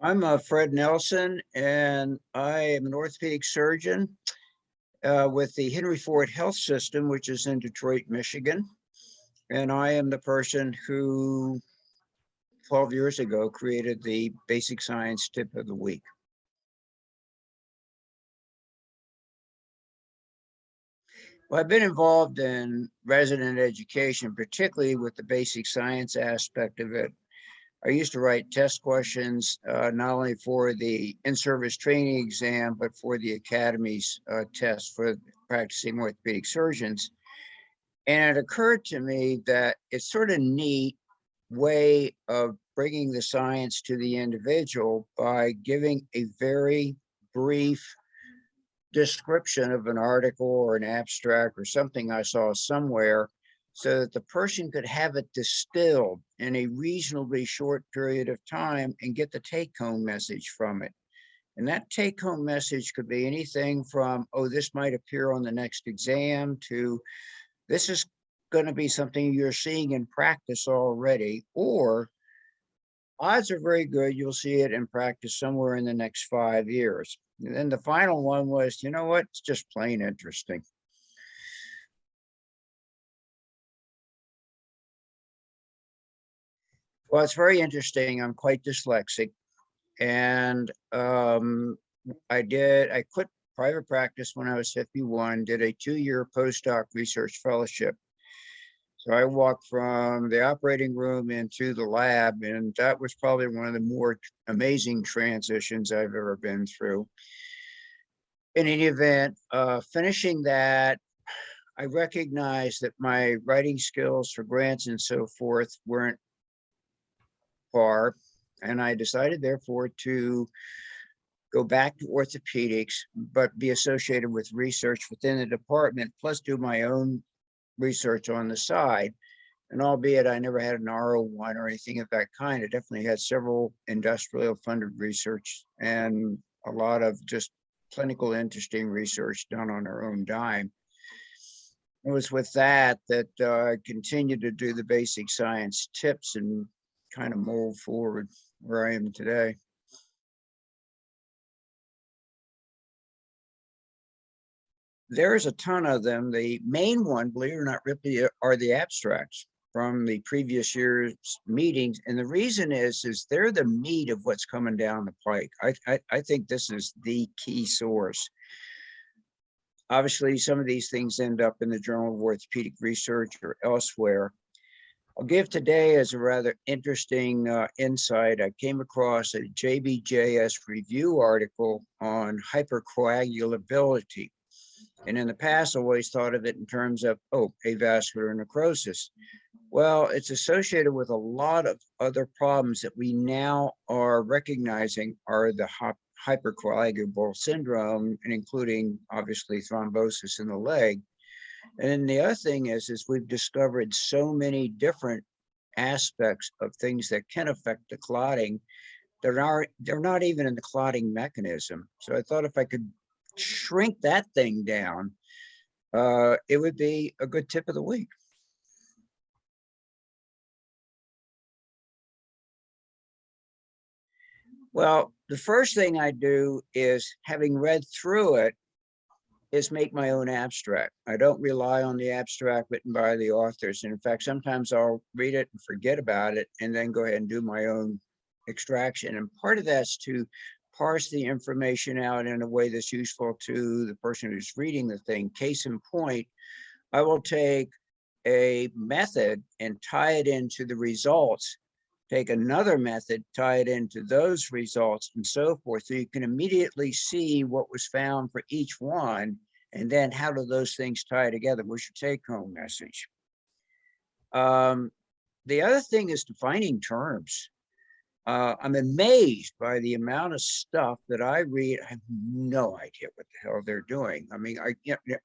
I'm Fred Nelson, and I am an orthopedic surgeon with the Henry Ford Health System, which is in Detroit, Michigan. And I am the person who 12 years ago created the basic science tip of the week. Well, I've been involved in resident education, particularly with the basic science aspect of it. I used to write test questions, not only for the in-service training exam, but for the academy's test for practicing orthopedic surgeons. And it occurred to me that it's sort of neat way of bringing the science to the individual by giving a very brief description of an article or an abstract or something I saw somewhere so that the person could have it distilled in a reasonably short period of time and get the take-home message from it. And that take-home message could be anything from, oh, this might appear on the next exam, to this is going to be something you're seeing in practice already, or odds are very good you'll see it in practice somewhere in the next 5 years. And then the final one was, you know what, it's just plain interesting. Well, it's very interesting. I'm quite dyslexic, and I quit private practice when I was 51, did a 2-year postdoc research fellowship. So I walked from the operating room into the lab, and that was probably one of the more amazing transitions I've ever been through. In any event, finishing that, I recognized that my writing skills for grants and so forth weren't far, and I decided, therefore, to go back to orthopedics, but be associated with research within the department, plus do my own research on the side. And albeit I never had an R01 or anything of that kind, I definitely had several industrial funded research and a lot of just clinical interesting research done on our own dime. It was with that I continued to do the basic science tips and kind of mold forward where I am today. There's a ton of them. The main one, believe it or not, really are the abstracts from the previous year's meetings. And the reason is they're the meat of what's coming down the pike. I think this is the key source. Obviously, some of these things end up in the Journal of Orthopedic Research or elsewhere. I'll give today as a rather interesting insight. I came across a JBJS review article on hypercoagulability. And in the past, I always thought of it in terms of, oh, avascular necrosis. Well, it's associated with a lot of other problems that we now are recognizing are the hypercoagulable syndrome, and including, obviously, thrombosis in the leg. And then the other thing is we've discovered so many different aspects of things that can affect the clotting. They're not even in the clotting mechanism. So I thought if I could shrink that thing down, it would be a good tip of the week. Well, the first thing I do is, having read through it, is make my own abstract. I don't rely on the abstract written by the authors. And in fact, sometimes I'll read it and forget about it and then go ahead and do my own extraction. And part of that's to parse the information out in a way that's useful to the person who's reading the thing. Case in point, I will take a method and tie it into the results, take another method, tie it into those results, and so forth. So you can immediately see what was found for each one, and then how do those things tie together? What's your take-home message? The other thing is defining terms. I'm amazed by the amount of stuff that I read. I have no idea what the hell they're doing. I mean,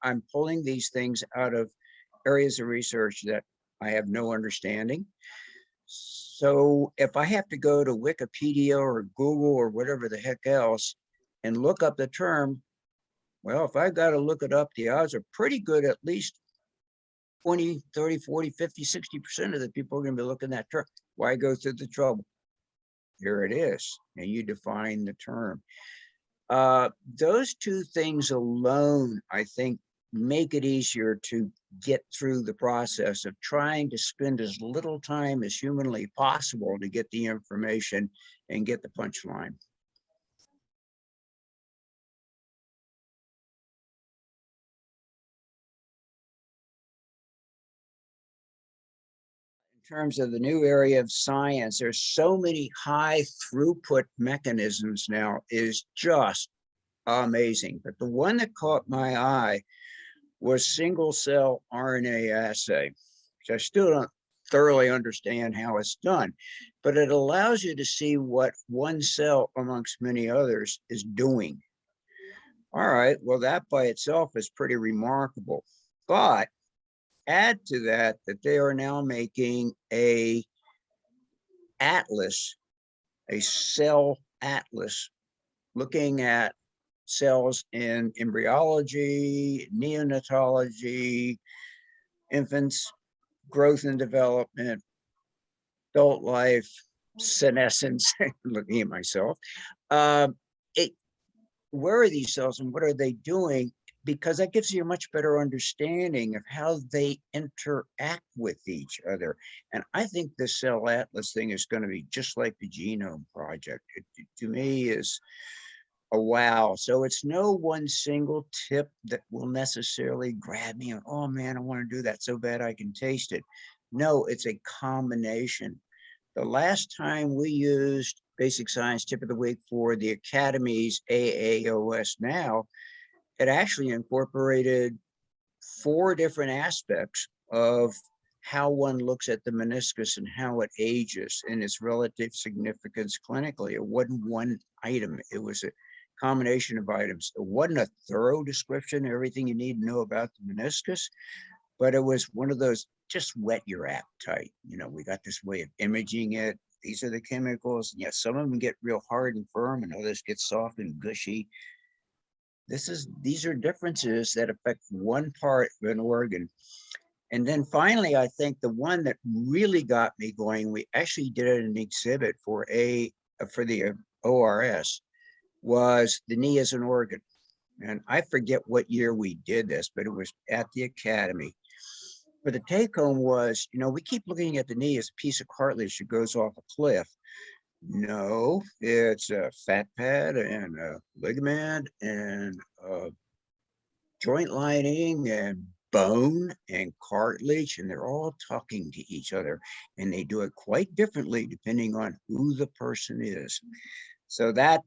I'm pulling these things out of areas of research that I have no understanding. So if I have to go to Wikipedia or Google or whatever the heck else and look up the term, well, if I've got to look it up, the odds are pretty good at least 20, 30, 40, 50, 60% of the people are going to be looking at term. Why go through the trouble? here it is, and you define the term. Those two things alone, I think, make it easier to get through the process of trying to spend as little time as humanly possible to get the information and get the punchline. In terms of the new area of science, there's so many high throughput mechanisms now, is just amazing. But the one that caught my eye was single cell RNA assay, which I still don't thoroughly understand how it's done, but it allows you to see what one cell amongst many others is doing. All right, well, that by itself is pretty remarkable. But add to that that they are now making a atlas, a cell atlas, looking at cells in embryology, neonatology, infants, growth and development, adult life, senescence, looking at myself. It, where are these cells and what are they doing? Because that gives you a much better understanding of how they interact with each other. And I think the Cell Atlas thing is going to be just like the Genome Project. It, to me, is a wow. So it's no one single tip that will necessarily grab me and, oh man, I want to do that so bad I can taste it. No, it's a combination. The last time we used Basic Science Tip of the Week for the Academy's AAOS Now, it actually incorporated 4 different aspects of how one looks at the meniscus and how it ages and its relative significance clinically. It wasn't one item. It was a combination of items. It wasn't a thorough description of everything you need to know about the meniscus, but it was one of those, just whet your appetite. You know, we got this way of imaging it. These are the chemicals. Yes, some of them get real hard and firm and others get soft and gushy. These are differences that affect one part of an organ. And then finally, I think the one that really got me going, we actually did an exhibit for the ORS, was the knee as an organ. And I forget what year we did this, but it was at the Academy. But the take home was, you know, we keep looking at the knee as a piece of cartilage that goes off a cliff. No, it's a fat pad and a ligament and a joint lining and bone and cartilage, and they're all talking to each other, and they do it quite differently depending on who the person is. So that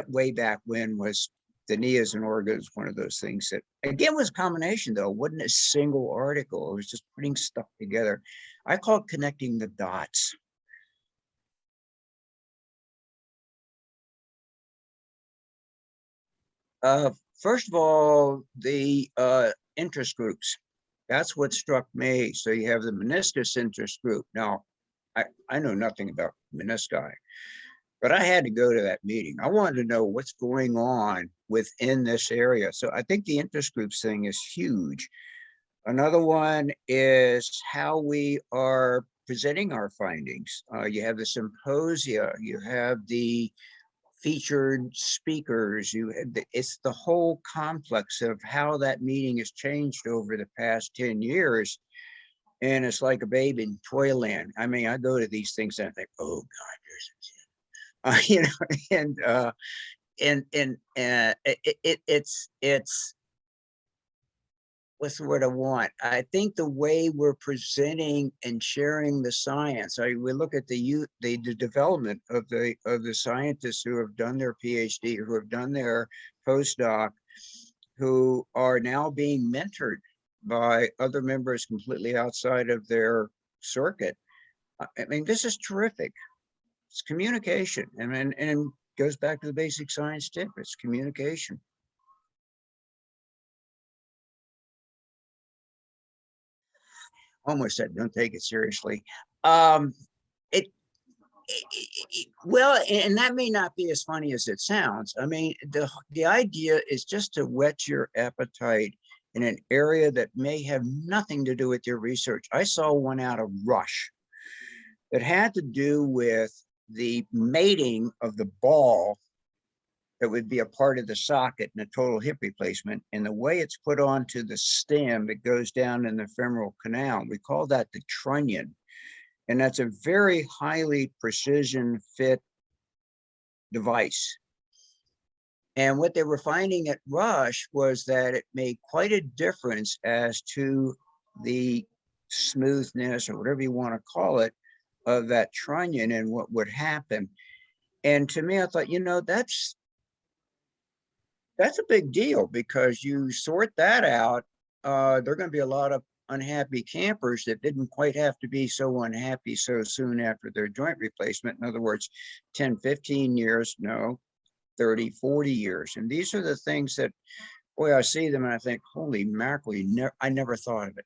way back when was the knee as an organ is one of those things that, again, was a combination, though. It wasn't a single article. It was just putting stuff together. I call it connecting the dots. First of all, the interest groups. That's what struck me. So you have the meniscus interest group. Now, I know nothing about menisci, but I had to go to that meeting. I wanted to know what's going on within this area. So I think the interest groups thing is huge. Another one is how we are presenting our findings. You have the symposia, you have the featured speakers, it's the whole complex of how that meeting has changed over the past 10 years. And it's like a babe in toyland. I mean, I go to these things and I think, oh God, there's you know, it's what's the word I want? I think the way we're presenting and sharing the science, we look at the development of the scientists who have done their PhD, who have done their postdoc, who are now being mentored by other members completely outside of their circuit. I mean, this is terrific. It's communication, and goes back to the basic science tip. It's communication. Almost said, don't take it seriously. It, well, and that may not be as funny as it sounds. I mean, the idea is just to whet your appetite in an area that may have nothing to do with your research. I saw one out of Rush that had to do with the mating of the ball that would be a part of the socket in a total hip replacement, and the way it's put onto the stem that goes down in the femoral canal, we call that the trunnion. And that's a very highly precision fit device. And what they were finding at Rush was that it made quite a difference as to the smoothness, or whatever you want to call it, of that trunnion and what would happen. And to me, I thought, that's a big deal, because you sort that out. There are going to be a lot of unhappy campers that didn't quite have to be so unhappy so soon after their joint replacement. In other words, 10, 15 years, no, 30, 40 years. And these are the things that, boy, I see them and I think, holy mackerel, I never thought of it.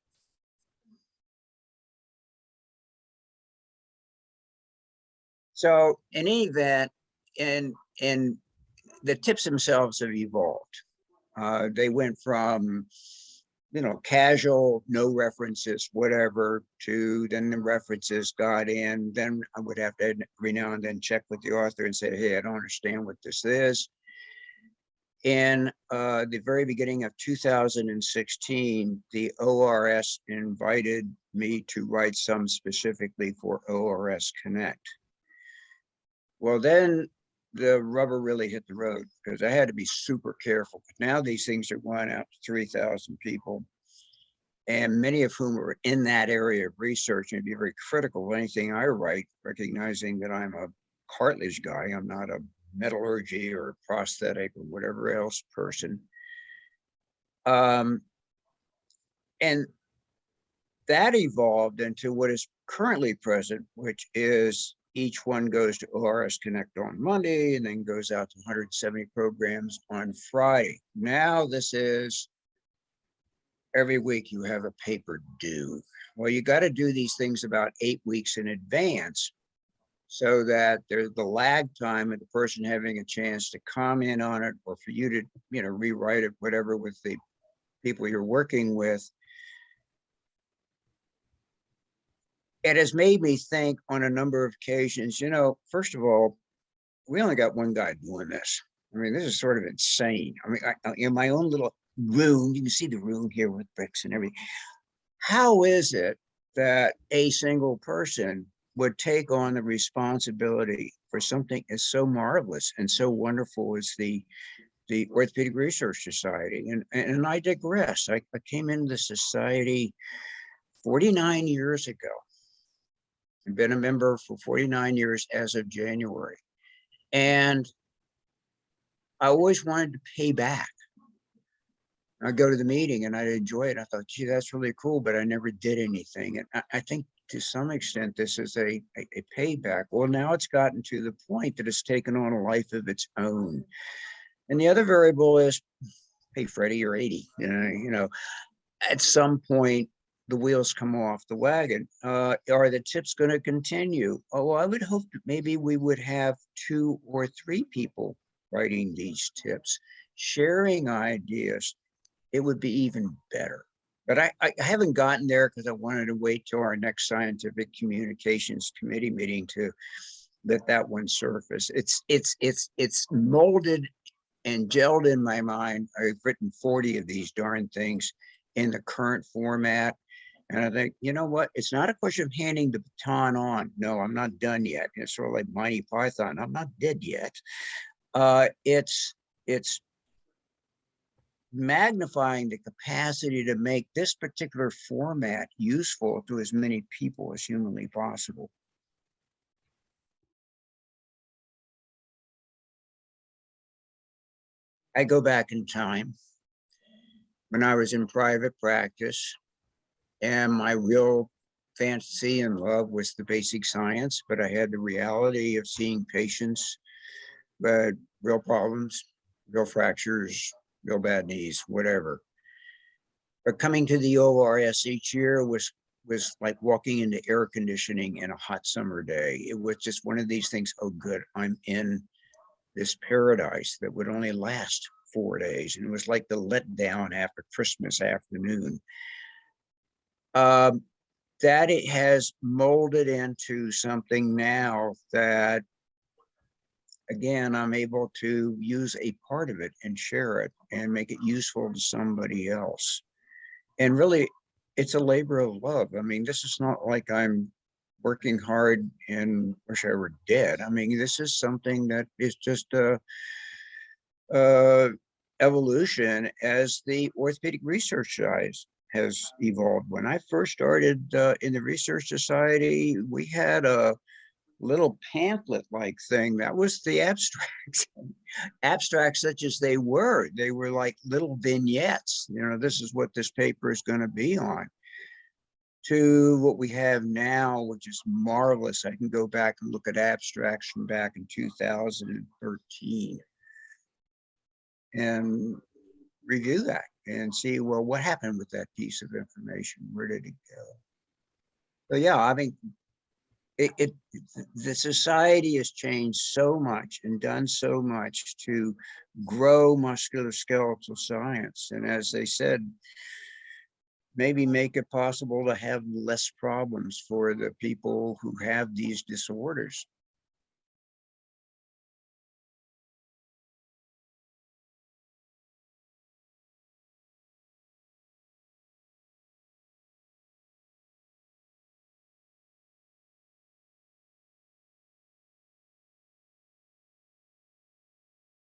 So in any event, and the tips themselves have evolved. They went from, casual, no references, whatever, to then the references got in. Then I would have to every now and then check with the author and say, hey, I don't understand what this is. In the very beginning of 2016, the ORS invited me to write some specifically for ORS Connect. Well, then the rubber really hit the road, because I had to be super careful. Now these things are going out to 3,000 people, and many of whom are in that area of research, and be very critical of anything I write, recognizing that I'm a cartilage guy. I'm not a metallurgy or prosthetic or whatever else person. And that evolved into what is currently present, which is each one goes to ORS Connect on Monday and then goes out to 170 programs on Friday. Now this is every week you have a paper due. Well, you got to do these things about 8 weeks in advance, so that there's the lag time of the person having a chance to comment on it, or for you to, rewrite it, whatever, with the people you're working with. It has made me think on a number of occasions, first of all, we only got one guy doing this. I mean, this is sort of insane. I mean, in my own little room, you can see the room here with bricks and everything. How is it that a single person would take on the responsibility for something as so marvelous and so wonderful as the Orthopedic Research Society? And I digress. I came into the society 49 years ago. I've been a member for 49 years as of January. And I always wanted to pay back. I'd go to the meeting and I'd enjoy it. I thought, gee, that's really cool, but I never did anything. And I think to some extent, this is a payback. Well, now it's gotten to the point that it's taken on a life of its own. And the other variable is, hey, Freddie, you're 80. At some point, the wheels come off the wagon. Are the tips going to continue? Oh, I would hope that maybe we would have 2 or 3 people writing these tips, sharing ideas. It would be even better. But I haven't gotten there, because I wanted to wait till our next scientific communications committee meeting to let that one surface. It's molded and gelled in my mind. I've written 40 of these darn things in the current format. And I think, you know what? It's not a question of handing the baton on. No, I'm not done yet. It's sort of like Monty Python. I'm not dead yet. It's magnifying the capacity to make this particular format useful to as many people as humanly possible. I go back in time when I was in private practice, and my real fantasy and love was the basic science, but I had the reality of seeing patients, but real problems, real fractures, real bad knees, whatever. But coming to the ORS each year was like walking into air conditioning in a hot summer day. It was just one of these things. Oh, good, I'm in this paradise that would only last 4 days. And it was like the letdown after Christmas afternoon. That it has molded into something now that again, I'm able to use a part of it and share it and make it useful to somebody else. And really, it's a labor of love. I mean, this is not like I'm working hard and wish I were dead. I mean, this is something that is just a evolution as the orthopedic research size has evolved. When I first started in the research society, we had a little pamphlet like thing that was the abstracts. Abstracts such as they were like little vignettes. You know, this is what this paper is going to be on, to what we have now, which is marvelous. I can go back and look at abstracts from back in 2013 and review that and see, well, what happened with that piece of information? Where did it go? So yeah, I mean, the society has changed so much and done so much to grow musculoskeletal science. And as they said, maybe make it possible to have less problems for the people who have these disorders.